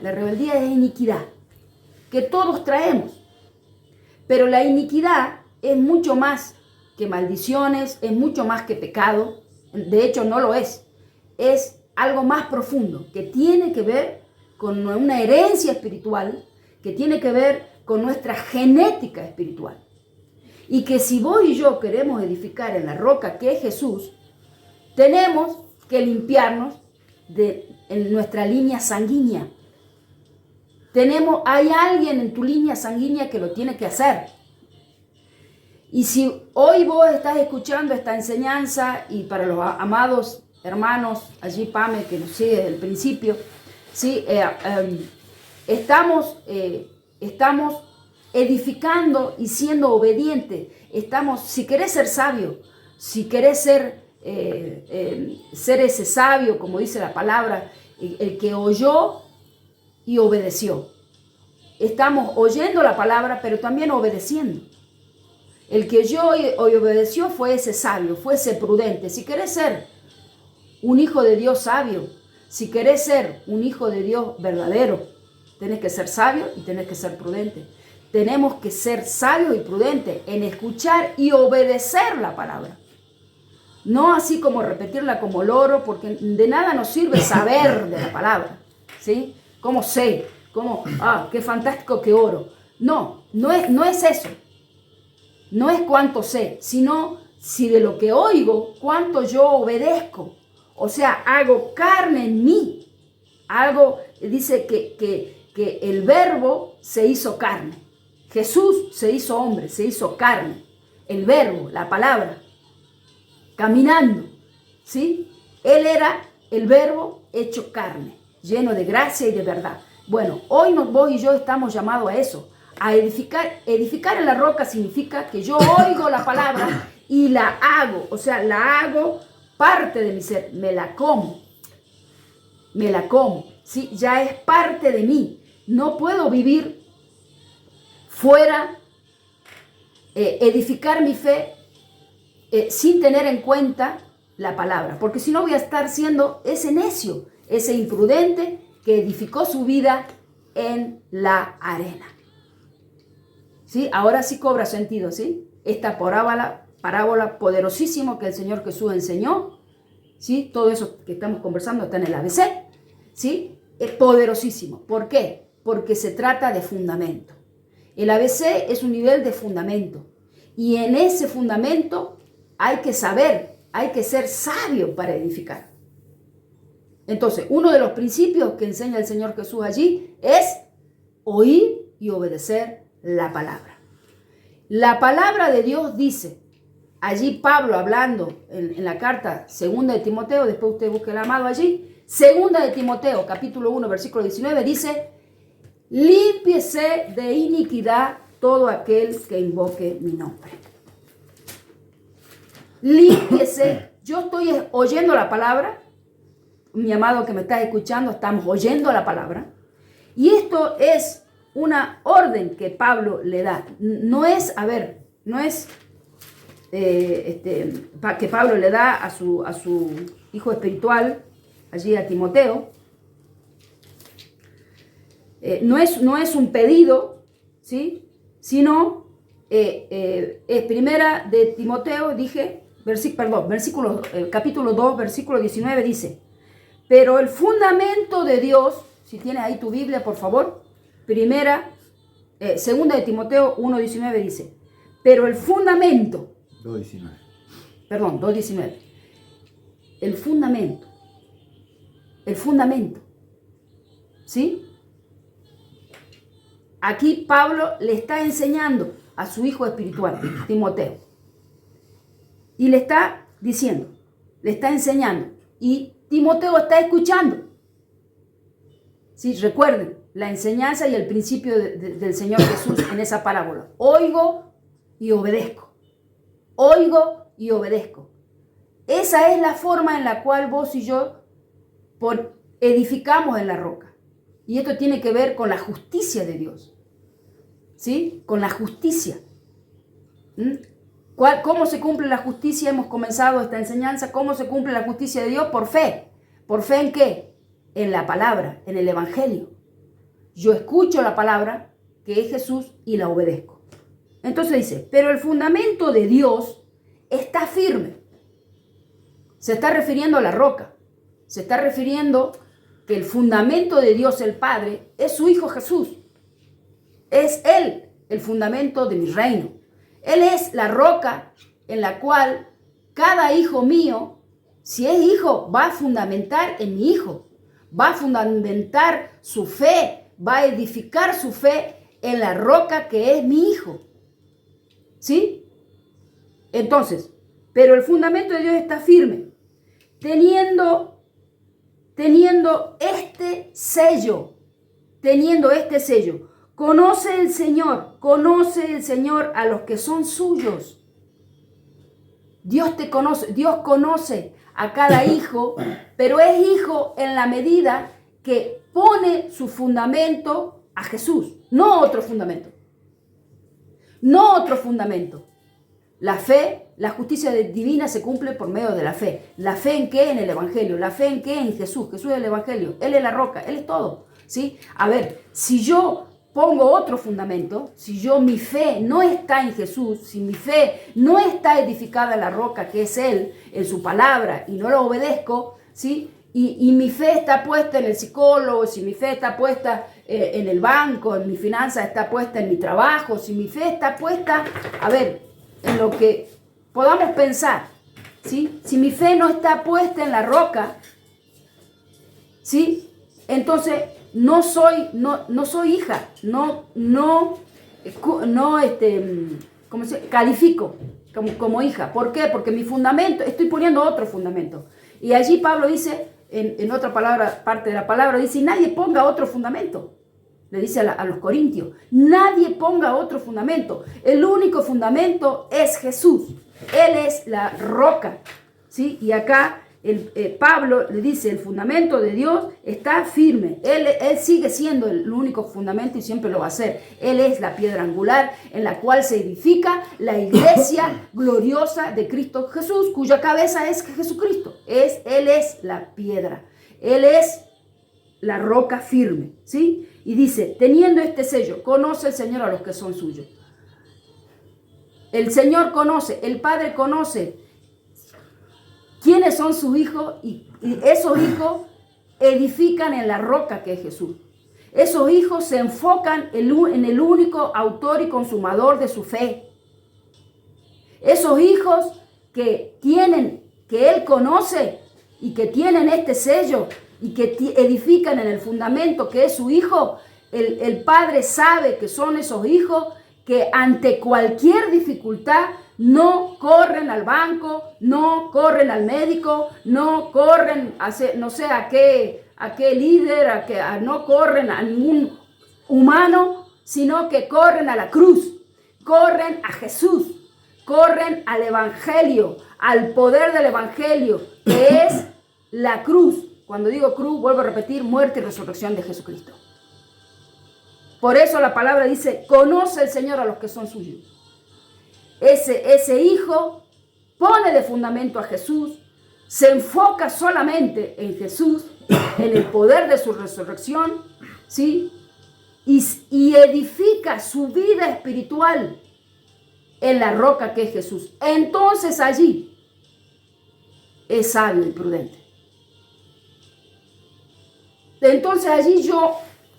La rebeldía es iniquidad, que todos traemos. Pero la iniquidad es mucho más que maldiciones, es mucho más que pecado. De hecho, no lo es. Es algo más profundo, que tiene que ver con una herencia espiritual, que tiene que ver con nuestra genética espiritual. Y que si vos y yo queremos edificar en la roca que es Jesús, tenemos que limpiarnos en nuestra línea sanguínea. Hay alguien en tu línea sanguínea que lo tiene que hacer. Y si hoy vos estás escuchando esta enseñanza, y para los amados hermanos, allí Pame, que nos sigue desde el principio, ¿sí? Estamos edificando y siendo obedientes. Si querés ser sabio, si querés ser ese sabio, como dice la palabra, el que oyó y obedeció. Estamos oyendo la palabra, pero también obedeciendo. El que oyó y obedeció fue ese sabio, fue ese prudente. Si querés ser un hijo de Dios sabio, si querés ser un hijo de Dios verdadero, tenés que ser sabio y tenés que ser prudente. Tenemos que ser sabios y prudentes en escuchar y obedecer la palabra. No así como repetirla como loro, porque de nada nos sirve saber de la palabra, ¿sí? ¿Cómo sé? Qué fantástico que oro. No es eso. No es cuánto sé, sino si de lo que oigo, cuánto yo obedezco. O sea, hago carne en mí. Dice que el verbo se hizo carne. Jesús se hizo hombre, se hizo carne. El verbo, la palabra, caminando, ¿sí? Él era el verbo hecho carne, lleno de gracia y de verdad. Bueno, hoy vos y yo estamos llamados a eso, a edificar. Edificar en la roca significa que yo oigo la palabra y la hago, o sea, la hago parte de mi ser, me la como, ¿sí? Ya es parte de mí. No puedo vivir fuera, edificar mi fe sin tener en cuenta la palabra, porque si no voy a estar siendo ese necio, ese imprudente que edificó su vida en la arena. ¿Sí? Ahora sí cobra sentido, ¿sí? Esta parábola poderosísima que el Señor Jesús enseñó, ¿sí? Todo eso que estamos conversando está en el ABC, ¿sí? Es poderosísimo. ¿Por qué? Porque se trata de fundamento. El ABC es un nivel de fundamento. Y en ese fundamento hay que saber, hay que ser sabio para edificar. Entonces, uno de los principios que enseña el Señor Jesús allí es oír y obedecer la palabra. La palabra de Dios dice, allí Pablo hablando en la carta 2 de Timoteo, después usted busque el amado allí, 2 de Timoteo, capítulo 1, versículo 19, dice, límpiese de iniquidad todo aquel que invoque mi nombre. Límpiese. Yo estoy oyendo la palabra, mi amado que me estás escuchando, estamos oyendo la palabra, y esto es una orden que Pablo le da. No es que Pablo le da a su hijo espiritual, allí a Timoteo. No es un pedido, ¿sí? Sino es primera de Timoteo, capítulo 2, versículo 19 dice, pero el fundamento de Dios, si tienes ahí tu Biblia, por favor, segunda de Timoteo 1:19 dice, pero el fundamento, 2:19, el fundamento, ¿sí? Aquí Pablo le está enseñando a su hijo espiritual, Timoteo, y le está diciendo, le está enseñando, y Timoteo está escuchando. Sí, recuerden la enseñanza y el principio del Señor Jesús en esa parábola. Oigo y obedezco. Oigo y obedezco. Esa es la forma en la cual vos y yo edificamos en la roca. Y esto tiene que ver con la justicia de Dios. ¿Sí? Con la justicia. ¿Cómo se cumple la justicia? Hemos comenzado esta enseñanza. ¿Cómo se cumple la justicia de Dios? Por fe. ¿Por fe en qué? En la palabra, en el Evangelio. Yo escucho la palabra, que es Jesús, y la obedezco. Entonces dice, pero el fundamento de Dios está firme. Se está refiriendo a la roca. Se está refiriendo que el fundamento de Dios el Padre es su Hijo Jesús. Es Él el fundamento de mi reino. Él es la roca en la cual cada hijo mío, si es hijo, va a fundamentar en mi hijo. Va a fundamentar su fe, va a edificar su fe en la roca que es mi hijo. ¿Sí? Entonces, pero el fundamento de Dios está firme, teniendo este sello, conoce el Señor a los que son suyos. Dios te conoce, Dios conoce a cada hijo, pero es hijo en la medida que pone su fundamento a Jesús, no otro fundamento. La fe, la justicia divina se cumple por medio de la fe. ¿La fe en qué? En el Evangelio. ¿La fe en qué? En Jesús. Jesús es el Evangelio. Él es la roca. Él es todo. ¿Sí? A ver, si yo pongo otro fundamento, mi fe no está en Jesús, si mi fe no está edificada en la roca que es Él, en su palabra, y no lo obedezco, ¿sí? Y mi fe está puesta en el psicólogo, si mi fe está puesta en el banco, en mi finanza está puesta en mi trabajo, si mi fe está puesta, en lo que podamos pensar, ¿sí? Si mi fe no está puesta en la roca, ¿sí? Entonces no soy hija, califico como hija. ¿Por qué? Porque mi fundamento, estoy poniendo otro fundamento. Y allí Pablo dice, en otra palabra, parte de la palabra, dice, nadie ponga otro fundamento. Le dice a los corintios, nadie ponga otro fundamento. El único fundamento es Jesús. Él es la roca, ¿sí? Y acá Pablo le dice, el fundamento de Dios está firme. Él sigue siendo el único fundamento y siempre lo va a ser. Él es la piedra angular en la cual se edifica la iglesia gloriosa de Cristo Jesús, cuya cabeza es Jesucristo. Él es la piedra. Él es la roca firme, ¿sí? Y dice, teniendo este sello, conoce el Señor a los que son suyos. El Señor conoce, el Padre conoce quiénes son sus hijos y esos hijos edifican en la roca que es Jesús. Esos hijos se enfocan en el único autor y consumador de su fe. Esos hijos que Él conoce y que tienen este sello y que edifican en el fundamento que es su hijo, el Padre sabe que son esos hijos que ante cualquier dificultad no corren al banco, no corren al médico, no corren a qué líder, no corren a ningún humano, sino que corren a la cruz, corren a Jesús, corren al Evangelio, al poder del Evangelio, que es la cruz. Cuando digo cruz, vuelvo a repetir, muerte y resurrección de Jesucristo. Por eso la palabra dice, conoce el Señor a los que son suyos. Ese hijo pone de fundamento a Jesús, se enfoca solamente en Jesús, en el poder de su resurrección, ¿sí? Y edifica su vida espiritual en la roca que es Jesús. Entonces allí es sabio y prudente. Entonces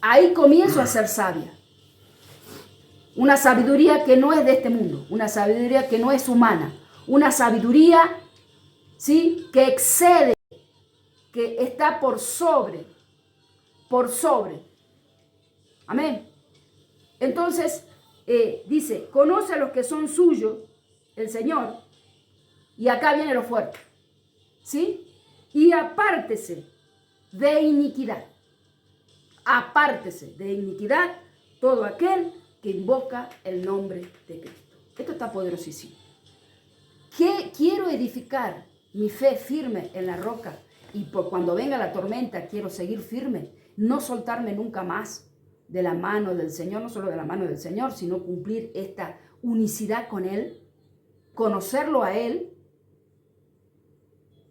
ahí comienzo a ser sabia. Una sabiduría que no es de este mundo, una sabiduría que no es humana, una sabiduría, ¿sí?, que excede, que está por sobre. Amén. Entonces, dice, conoce a los que son suyos, el Señor, y acá viene lo fuerte, ¿sí? Y apártese de iniquidad. Apártese de iniquidad todo aquel que invoca el nombre de Cristo. Esto está poderosísimo. ¿Qué quiero edificar? Mi fe firme en la roca. Y cuando venga la tormenta quiero seguir firme. No soltarme nunca más de la mano del Señor. No solo de la mano del Señor, sino cumplir esta unicidad con Él. Conocerlo a Él.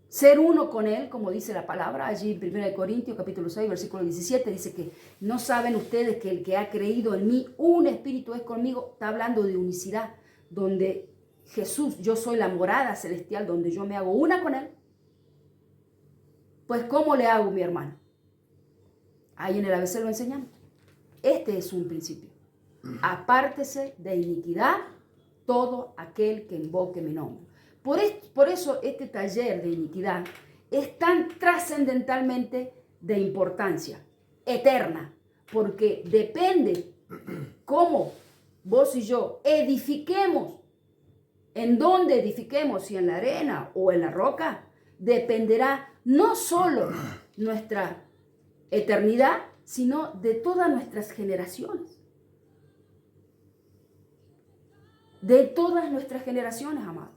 ser uno con Él, como dice la palabra, allí en 1 Corintios capítulo 6, versículo 17, dice que no saben ustedes que el que ha creído en mí, un espíritu es conmigo. Está hablando de unicidad, donde Jesús, yo soy la morada celestial, donde yo me hago una con Él. Pues, ¿cómo le hago, mi hermano? Ahí en el ABC lo enseñamos. Este es un principio. Apártese de iniquidad todo aquel que invoque mi nombre. Por eso este taller de iniquidad es tan trascendentalmente de importancia, eterna, porque depende cómo vos y yo edifiquemos, en dónde edifiquemos, si en la arena o en la roca, dependerá no solo nuestra eternidad, sino de todas nuestras generaciones. De todas nuestras generaciones, amados.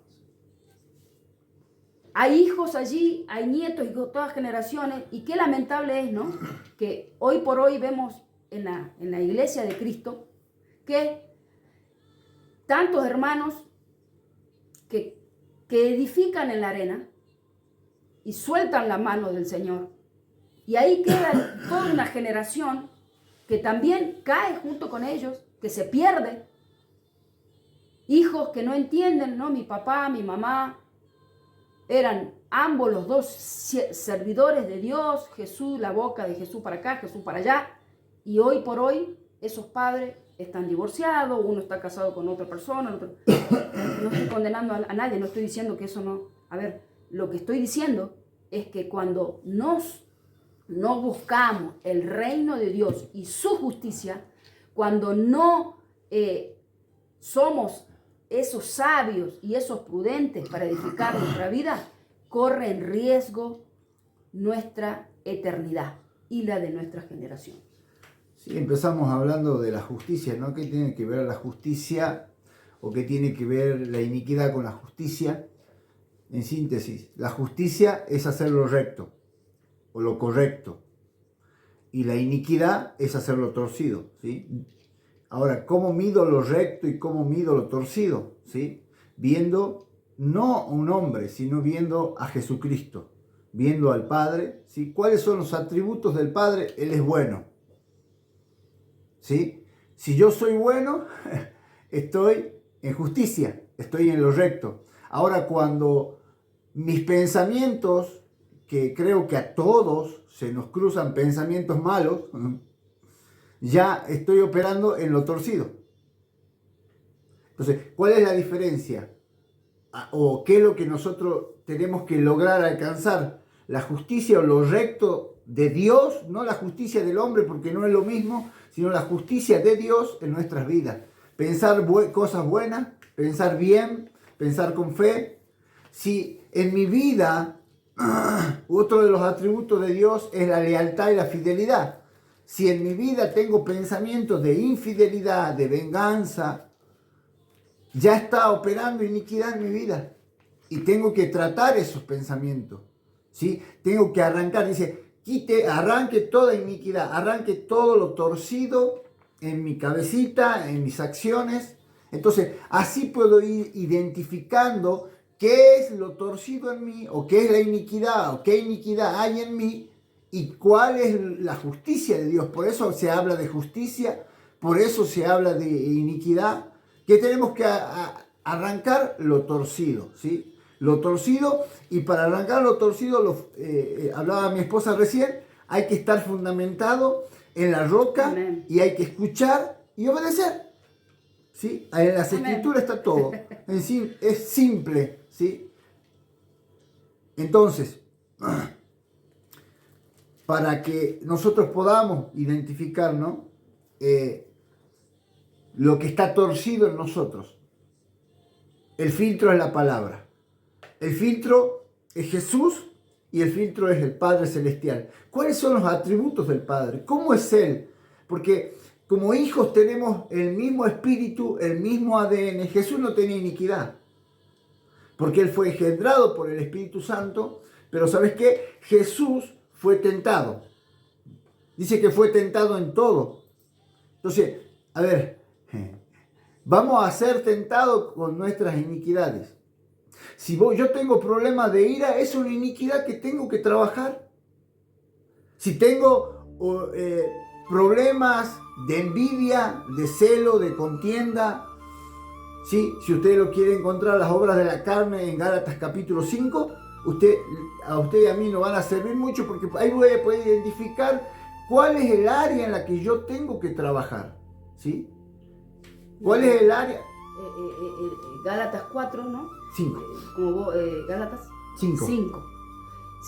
Hay hijos allí, hay nietos y todas generaciones, y qué lamentable es, ¿no? Que hoy por hoy vemos en la iglesia de Cristo que tantos hermanos que edifican en la arena y sueltan la mano del Señor, y ahí queda toda una generación que también cae junto con ellos, que se pierde. Hijos que no entienden, ¿no? Mi papá, mi mamá, eran ambos los dos servidores de Dios, Jesús, la boca de Jesús para acá, Jesús para allá, y hoy por hoy esos padres están divorciados, uno está casado con otra persona, no estoy condenando a nadie, no estoy diciendo que eso no. A ver, lo que estoy diciendo es que cuando no buscamos el reino de Dios y su justicia, cuando no somos esos sabios y esos prudentes para edificar nuestra vida, corre en riesgo nuestra eternidad y la de nuestra generación. Sí, empezamos hablando de la justicia, ¿no? ¿Qué tiene que ver la justicia o qué tiene que ver la iniquidad con la justicia? En síntesis, la justicia es hacer lo recto o lo correcto, y la iniquidad es hacer lo torcido, ¿sí? Ahora, ¿cómo mido lo recto y cómo mido lo torcido? ¿Sí? Viendo no a un hombre, sino viendo a Jesucristo, viendo al Padre, ¿sí? ¿Cuáles son los atributos del Padre? Él es bueno, ¿sí? Si yo soy bueno, estoy en justicia, estoy en lo recto. Ahora, cuando mis pensamientos, que creo que a todos se nos cruzan pensamientos malos, ya estoy operando en lo torcido. Entonces, ¿cuál es la diferencia? ¿O qué es lo que nosotros tenemos que lograr alcanzar? La justicia o lo recto de Dios, no la justicia del hombre, porque no es lo mismo, sino la justicia de Dios en nuestras vidas. Pensar cosas buenas, pensar bien, pensar con fe. Si en mi vida otro de los atributos de Dios es la lealtad y la fidelidad. Si en mi vida tengo pensamientos de infidelidad, de venganza, ya está operando iniquidad en mi vida. Y tengo que tratar esos pensamientos, ¿sí? Tengo que arrancar, dice, arranque toda iniquidad, arranque todo lo torcido en mi cabecita, en mis acciones. Entonces, así puedo ir identificando qué es lo torcido en mí, o qué es la iniquidad, o qué iniquidad hay en mí, y cuál es la justicia de Dios. Por eso se habla de justicia, por eso se habla de iniquidad, que tenemos que arrancar lo torcido, ¿sí? Lo torcido, y para arrancar lo torcido, hablaba mi esposa recién, hay que estar fundamentado en la roca. Amén. Y hay que escuchar y obedecer, ¿sí? En las Escrituras está todo, es simple, ¿sí? Entonces, para que nosotros podamos identificar, ¿no? Lo que está torcido en nosotros, el filtro es la palabra, el filtro es Jesús y el filtro es el Padre Celestial. ¿Cuáles son los atributos del Padre? ¿Cómo es Él? Porque como hijos tenemos el mismo espíritu, el mismo ADN. Jesús no tenía iniquidad, porque Él fue engendrado por el Espíritu Santo, pero ¿sabes qué? Jesús fue tentado. Dice que fue tentado en todo. Entonces, a ver, vamos a ser tentados con nuestras iniquidades. Si yo tengo problemas de ira, es una iniquidad que tengo que trabajar. Si tengo problemas de envidia, de celo, de contienda, ¿sí? Si usted lo quiere encontrar, las obras de la carne en Gálatas capítulo 5, a usted y a mí nos van a servir mucho, porque ahí voy a poder identificar cuál es el área en la que yo tengo que trabajar, ¿sí? ¿Cuál es el área? Gálatas 4, ¿no? 5. Gálatas 5. 5.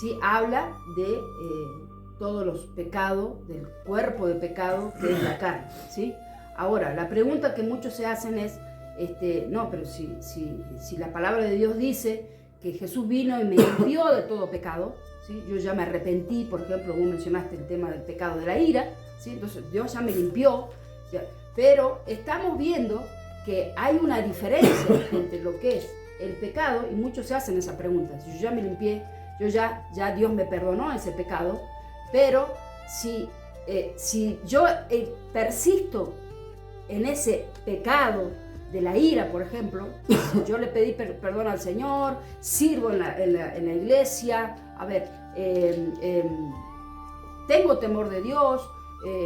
Sí, habla de todos los pecados, del cuerpo de pecado que es la carne, ¿sí? Ahora, la pregunta que muchos se hacen es, no, pero si la palabra de Dios dice que Jesús vino y me limpió de todo pecado, ¿sí? Yo ya me arrepentí, por ejemplo, vos mencionaste el tema del pecado de la ira, ¿sí? Entonces Dios ya me limpió, pero estamos viendo que hay una diferencia entre lo que es el pecado, y muchos se hacen esa pregunta: si yo ya me limpié, ya Dios me perdonó ese pecado, pero si yo persisto en ese pecado de la ira, por ejemplo, yo le pedí perdón al Señor, sirvo en la iglesia, tengo temor de Dios,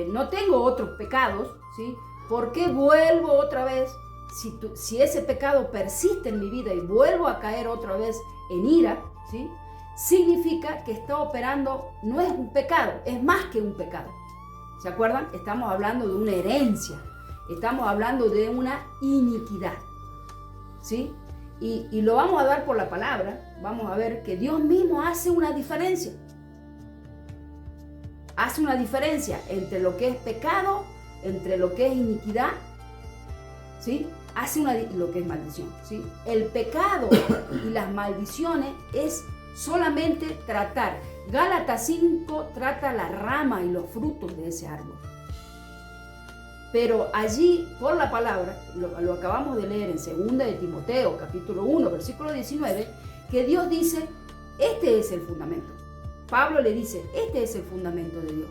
no tengo otros pecados, ¿sí? ¿Por qué vuelvo otra vez? Si ese pecado persiste en mi vida y vuelvo a caer otra vez en ira, ¿sí? Significa que está operando, no es un pecado, es más que un pecado. ¿Se acuerdan? Estamos hablando de una herencia, estamos hablando de una iniquidad, ¿sí? Y lo vamos a dar por la palabra. Vamos a ver que Dios mismo hace una diferencia. Hace una diferencia entre lo que es pecado, entre lo que es iniquidad, ¿sí? Hace lo que es maldición, ¿sí? El pecado y las maldiciones es solamente tratar. Gálatas 5 trata la rama y los frutos de ese árbol. Pero allí, por la palabra, lo acabamos de leer en 2 de Timoteo, capítulo 1, versículo 19, que Dios dice, este es el fundamento. Pablo le dice, este es el fundamento de Dios,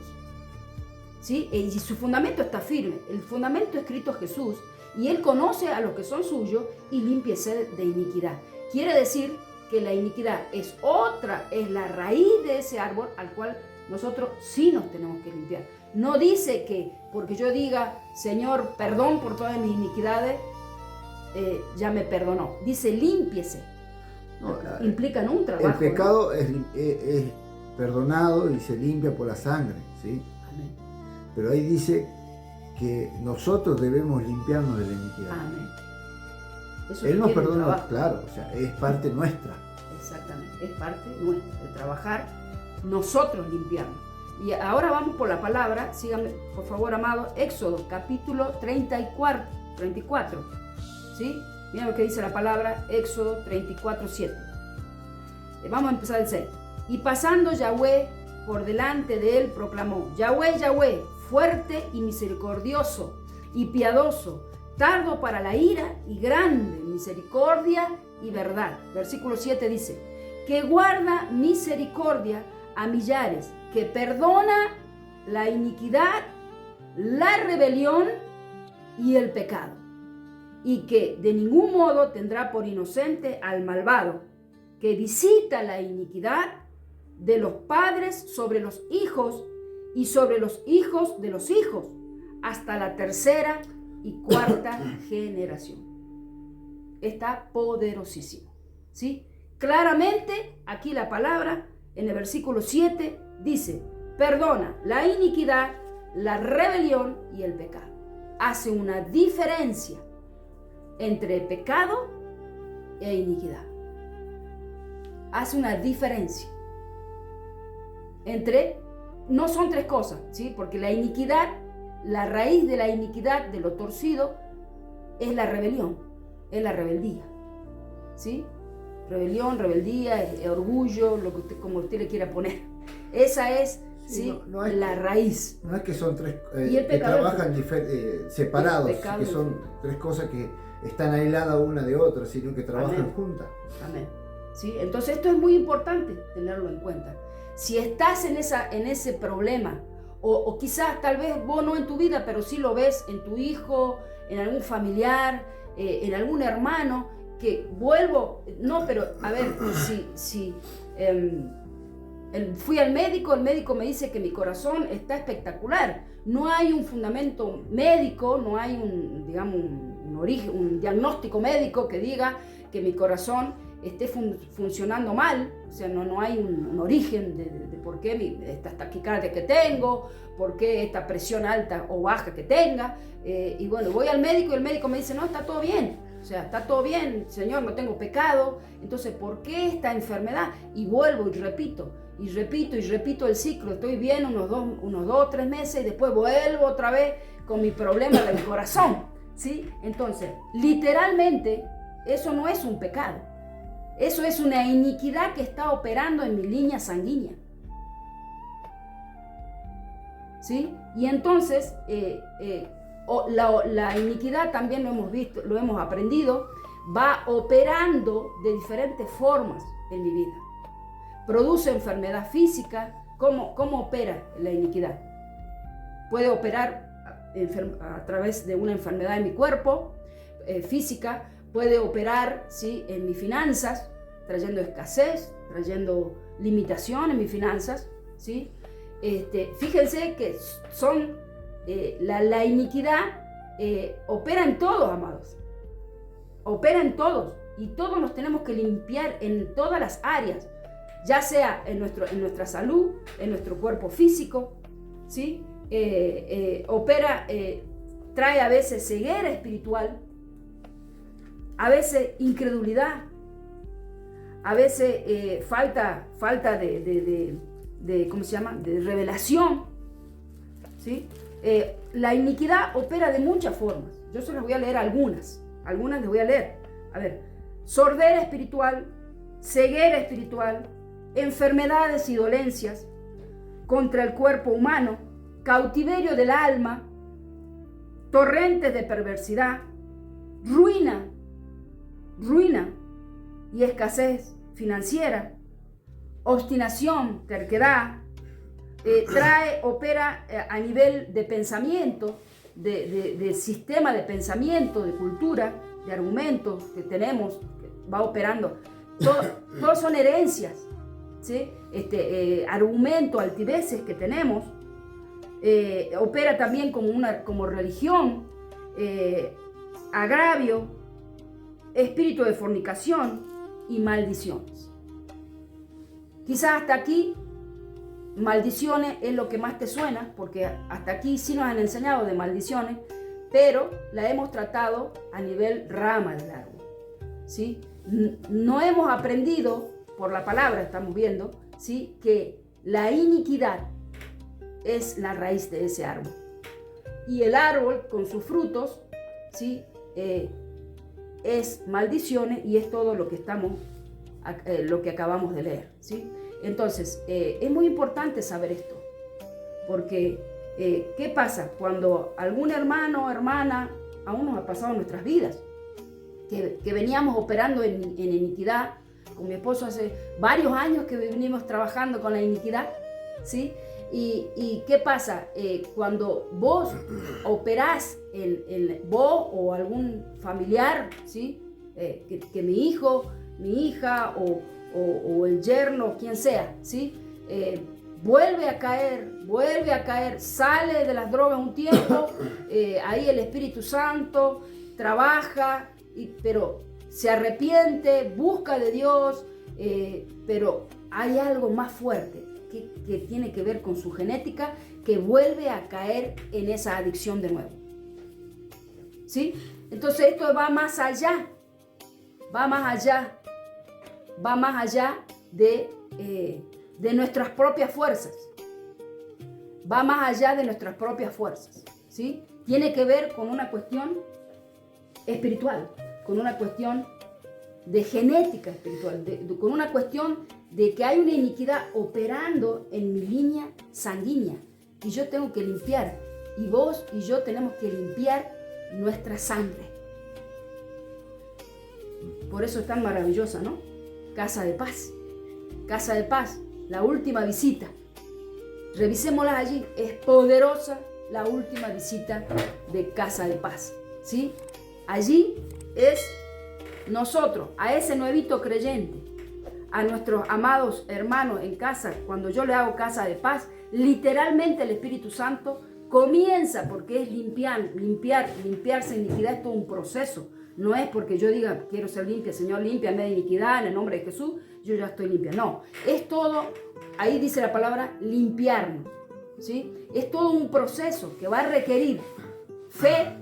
¿sí? Y su fundamento está firme. El fundamento escrito es Jesús, y Él conoce a los que son suyos y límpiese de iniquidad. Quiere decir que la iniquidad es la raíz de ese árbol al cual nosotros sí nos tenemos que limpiar. No dice que porque yo diga, Señor, perdón por todas mis iniquidades, ya me perdonó. Dice, límpiese. No, implican un trabajo. El pecado, ¿no? es perdonado y se limpia por la sangre, ¿sí? Amén. Pero ahí dice que nosotros debemos limpiarnos de la iniquidad. Amén. Eso Él nos perdona, claro, o sea, es parte nuestra. Exactamente, es parte nuestra, de trabajar, nosotros limpiarnos. Y ahora vamos por la palabra, síganme por favor, amado, Éxodo capítulo 34, ¿sí? Miren lo que dice la palabra, Éxodo 34:7. Vamos a empezar el 6. Y pasando Yahweh por delante de él proclamó, Yahweh, Yahweh, fuerte y misericordioso y piadoso, tardo para la ira y grande en misericordia y verdad. Versículo 7 dice, que guarda misericordia a millares, que perdona la iniquidad, la rebelión y el pecado, y que de ningún modo tendrá por inocente al malvado, que visita la iniquidad de los padres sobre los hijos y sobre los hijos de los hijos, hasta la tercera y cuarta generación. Está poderosísimo, ¿sí? Claramente aquí la palabra en el versículo 7 dice, perdona la iniquidad, la rebelión y el pecado. Hace una diferencia entre pecado e iniquidad. Hace una diferencia entre, no son tres cosas, ¿sí? Porque la iniquidad, la raíz de la iniquidad, de lo torcido, es la rebelión, es la rebeldía, ¿sí? Rebelión, rebeldía, orgullo, lo que usted, como usted le quiera poner. Esa es, ¿sí? No es la raíz. No es que son tres que trabajan separados, que son tres cosas que están aisladas una de otra, sino que trabajan Amén. Juntas. Amén. ¿Sí? Entonces esto es muy importante tenerlo en cuenta. Si estás en ese problema, o quizás tal vez vos no en tu vida, pero sí lo ves en tu hijo, en algún familiar, en algún hermano, que vuelvo, no, pero a ver, si fui al médico, el médico me dice que mi corazón está espectacular. No hay un fundamento médico, no hay un origen, un diagnóstico médico que diga que mi corazón esté funcionando mal. O sea, no hay un origen de por qué esta taquicardia que tengo, por qué esta presión alta o baja que tenga. Y bueno, voy al médico y el médico me dice, no, está todo bien. O sea, está todo bien, Señor, no tengo pecado. Entonces, ¿por qué esta enfermedad? Y vuelvo y repito el ciclo. Estoy bien unos 2, 3 meses y después vuelvo otra vez con mi problema del corazón, ¿sí? Entonces, literalmente, eso no es un pecado. Eso es una iniquidad que está operando en mi línea sanguínea, ¿sí? Y entonces, la iniquidad también lo hemos visto, lo hemos aprendido, va operando de diferentes formas en mi vida. Produce enfermedad física. ¿Cómo opera la iniquidad? Puede operar a través de una enfermedad en mi cuerpo, física. Puede operar, ¿sí?, en mis finanzas, trayendo escasez, trayendo limitación en mis finanzas, ¿sí? Fíjense que la iniquidad opera en todos, amados. Opera en todos. Y todos nos tenemos que limpiar en todas las áreas, ya sea en nuestra salud, en nuestro cuerpo físico, ¿sí? Opera, trae a veces ceguera espiritual, a veces incredulidad, a veces falta de ¿cómo se llama?, de revelación, ¿sí? La iniquidad opera de muchas formas. Yo se las voy a leer algunas les voy a leer. A ver, sordera espiritual, ceguera espiritual, enfermedades y dolencias contra el cuerpo humano, cautiverio del alma, torrentes de perversidad, ruina y escasez financiera, obstinación, terquedad, opera a nivel de pensamiento, de sistema de pensamiento, de cultura, de argumentos que tenemos, que va operando. Todos son herencias, ¿sí? Argumentos, altiveces que tenemos. Opera también como religión, agravio, espíritu de fornicación y maldiciones. Quizás hasta aquí maldiciones es lo que más te suena, porque hasta aquí sí nos han enseñado de maldiciones, pero la hemos tratado a nivel rama del árbol, ¿sí? No hemos aprendido por la palabra, estamos viendo, ¿sí?, que la iniquidad es la raíz de ese árbol. Y el árbol con sus frutos, ¿sí?, es maldiciones, y es todo lo que lo que acabamos de leer, ¿sí? Entonces, es muy importante saber esto, porque ¿qué pasa? Cuando algún hermano o hermana, aún nos ha pasado en nuestras vidas, que veníamos operando en iniquidad. Con mi esposo hace varios años que venimos trabajando con la iniquidad, ¿sí? ¿Y qué pasa? Cuando vos operás, vos o algún familiar, ¿sí?, que mi hijo, mi hija o el yerno, quien sea, ¿sí?, vuelve a caer, sale de las drogas un tiempo, ahí el Espíritu Santo trabaja, pero se arrepiente, busca de Dios, pero hay algo más fuerte que tiene que ver con su genética, que vuelve a caer en esa adicción de nuevo, ¿sí? Entonces esto va más allá de nuestras propias fuerzas, va más allá de nuestras propias fuerzas, ¿sí? Tiene que ver con una cuestión espiritual, con una cuestión de genética espiritual, con una cuestión de que hay una iniquidad operando en mi línea sanguínea, y yo tengo que limpiar, y vos y yo tenemos que limpiar nuestra sangre. Por eso es tan maravillosa, ¿no? Casa de Paz, la última visita. Revisémosla allí, es poderosa la última visita de Casa de Paz, ¿sí? Allí es nosotros, a ese nuevito creyente, a nuestros amados hermanos en casa, cuando yo le hago casa de paz, literalmente el Espíritu Santo comienza, porque es limpiarse iniquidad, es todo un proceso. No es porque yo diga, quiero ser limpia, Señor, límpiame de iniquidad, en el nombre de Jesús, yo ya estoy limpia. No, es todo, ahí dice la palabra, limpiarnos, ¿sí? Es todo un proceso que va a requerir fe,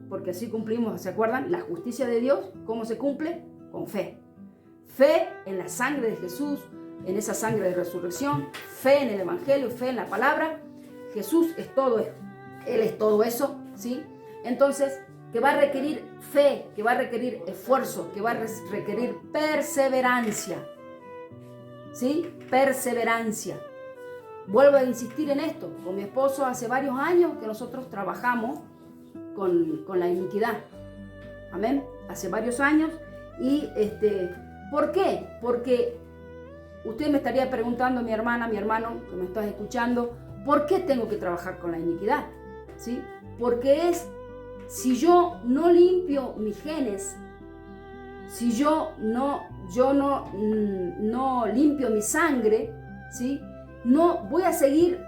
porque así cumplimos, ¿se acuerdan? La justicia de Dios, ¿cómo se cumple? Con fe. Fe en la sangre de Jesús, en esa sangre de resurrección, fe en el Evangelio, fe en la palabra. Jesús es todo eso, Él es todo eso, ¿sí? Entonces, que va a requerir fe, que va a requerir esfuerzo, que va a requerir perseverancia, ¿sí? Perseverancia. Vuelvo a insistir en esto. Con mi esposo hace varios años que nosotros trabajamos con la iniquidad. Amén. Hace varios años. Y ¿por qué? Porque usted me estaría preguntando, mi hermana, mi hermano, que me estás escuchando, ¿por qué tengo que trabajar con la iniquidad? ¿Sí? Porque si yo no limpio mis genes, si yo no limpio mi sangre, ¿sí? No voy a seguir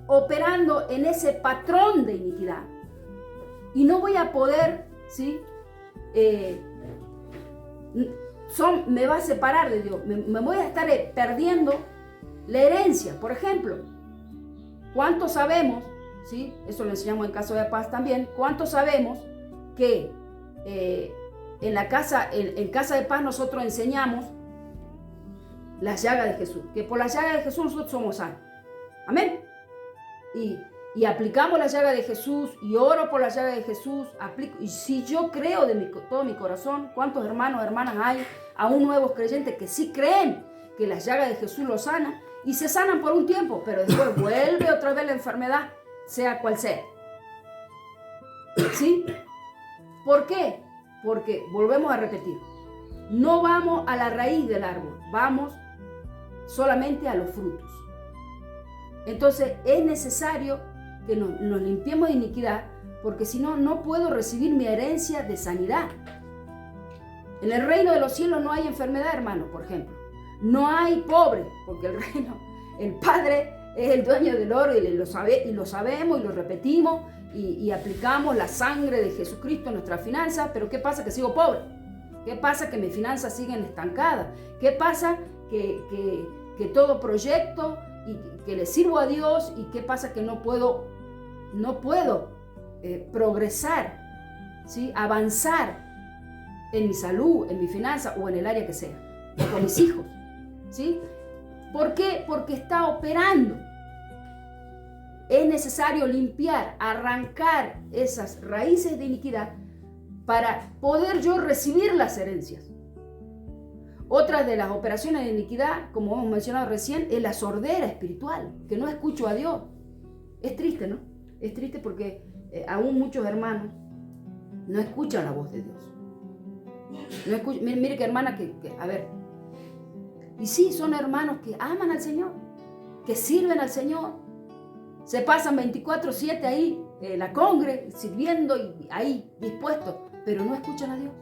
operando en ese patrón de iniquidad y no voy a poder, ¿sí? Me va a separar de Dios, me voy a estar perdiendo la herencia. Por ejemplo, ¿cuántos sabemos, ¿sí? Eso lo enseñamos en Casa de Paz también, cuántos sabemos que en Casa de Paz nosotros enseñamos las llagas de Jesús, que por las llagas de Jesús nosotros somos sanos? Amén. Y aplicamos la llaga de Jesús y oro por la llaga de Jesús. Y si yo creo de todo mi corazón, ¿cuántos hermanos, hermanas hay, aún nuevos creyentes, que sí creen que la llaga de Jesús los sana y se sanan por un tiempo, pero después vuelve otra vez la enfermedad, sea cual sea? ¿Sí? ¿Por qué? Porque volvemos a repetir, no vamos a la raíz del árbol, vamos solamente a los frutos. Entonces es necesario que nos limpiemos de iniquidad, porque si no, no puedo recibir mi herencia de sanidad. En el reino de los cielos no hay enfermedad, hermano, por ejemplo. No hay pobre, porque el Padre es el dueño del oro y lo sabemos y lo repetimos y aplicamos la sangre de Jesucristo en nuestras finanzas. Pero ¿qué pasa? Que sigo pobre. ¿Qué pasa? Que mis finanzas siguen estancadas. ¿Qué pasa? Que todo proyecto y que le sirvo a Dios, y qué pasa que no puedo progresar, ¿sí? Avanzar en mi salud, en mi finanza o en el área que sea, o con mis hijos, ¿sí? ¿Por qué? Porque está operando. Es necesario limpiar, arrancar esas raíces de iniquidad para poder yo recibir las herencias. Otra de las operaciones de iniquidad, como hemos mencionado recién, es la sordera espiritual, que no escucho a Dios. Es triste, ¿no? Es triste porque aún muchos hermanos no escuchan la voz de Dios. Mire que hermana a ver, y sí, son hermanos que aman al Señor, que sirven al Señor, se pasan 24/7 ahí, la congre, sirviendo y ahí dispuestos, pero no escuchan a Dios.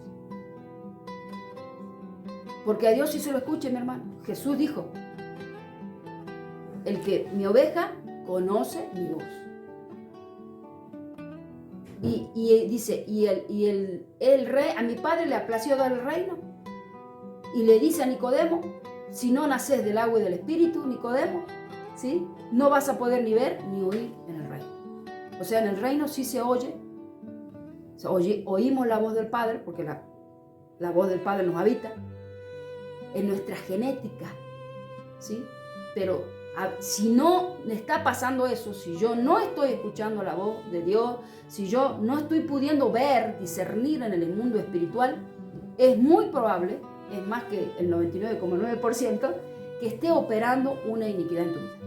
Porque a Dios sí se lo escuche, mi hermano. Jesús dijo, mi oveja conoce mi voz. Y dice, el rey, a mi padre le aplació dar el reino. Y le dice a Nicodemo, si no naces del agua y del espíritu, Nicodemo, ¿sí? No vas a poder ni ver ni oír en el reino. O sea, en el reino sí se oye, oímos la voz del Padre, porque la voz del Padre nos habita en nuestra genética, ¿sí? Pero si no me está pasando eso, si yo no estoy escuchando la voz de Dios, si yo no estoy pudiendo ver, discernir en el mundo espiritual, es muy probable, es más que el 99,9%, que esté operando una iniquidad en tu vida.